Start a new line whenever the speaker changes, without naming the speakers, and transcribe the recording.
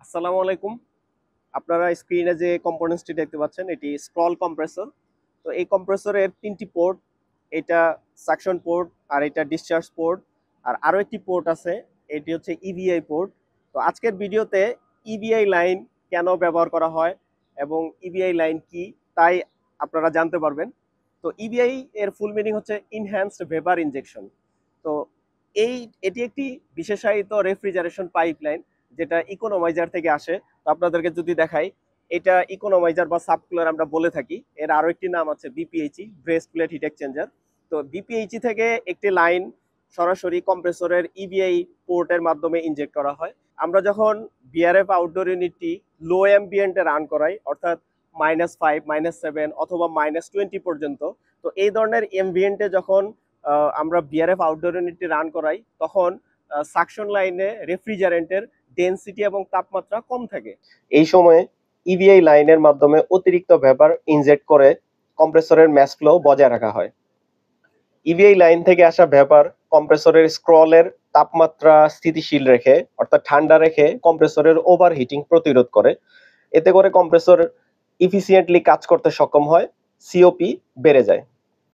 আসসালামু আলাইকুম। আপনারা স্ক্রিনে যে কম্পোনেন্টসটি দেখতে পাচ্ছেন এটি স্ক্রল কম্প্রেসর। তো এই কম্প্রেসরের 3টি পোর্ট, এটা সাকশন পোর্ট আর এটা ডিসচার্জ পোর্ট আর আরো একটি পোর্ট আছে, এটি হচ্ছে ইভিআই পোর্ট। তো আজকের ভিডিওতে ইভিআই লাইন কেন ব্যবহার করা হয় এবং ইভিআই লাইন কি তাই আপনারা জানতে পারবেন। তো ইভিআই এর ফুল মিনিং হচ্ছে ইনহ্যান্সড ভেপার ইনজেকশন। তো এটি একটি বিশেষায়িত রেফ্রিজারেশন পাইপলাইন যেটা ইকোনোমাইজার থেকে আসে। তো আপনাদেরকে যদি দেখাই, এটা ইকোনোমাইজার বা সাবকুলার আমরা বলে থাকি। এর আরো একটি নাম আছে বিপিএইচই, ব্রেস্ট প্লেট হিট এক্সচেঞ্জার। তো বিপিএইচই থেকে একটি লাইন সরাসরি কম্প্রেসরের ইবিআই পোর্টের মাধ্যমে ইনজেক্ট করা হয়। আমরা যখন বিআরএফ আউটডোর ইউনিটটি লো অ্যাম্বিয়েন্টে রান করাই, অর্থাৎ -5, -7 অথবা -20 পর্যন্ত, তো এই ধরনের অ্যাম্বিয়েন্টে যখন আমরা বিআরএফ আউটডোর ইউনিটটি রান করাই, তখন সাকশন লাইনে রেফ্রিজারেন্টের ডেনসিটি এবং তাপমাত্রা কম থাকে। এই সময়ে ইভিআই লাইনের মাধ্যমে অতিরিক্ত ভেপার ইনজেক্ট করে কম্প্রেসরের ম্যাস ফ্লো বজায় রাখা হয়। ইভিআই লাইন থেকে আসা ভেপার কম্প্রেসরের স্ক্রলের তাপমাত্রা স্থিতিশীল রেখে, অর্থাৎ ঠান্ডা রেখে কম্প্রেসরের ওভারহিটিং প্রতিরোধ করে। এতে করে কম্প্রেসর ইফিসিয়েন্টলি কাজ করতে সক্ষম হয়, সিওপি বেড়ে যায়।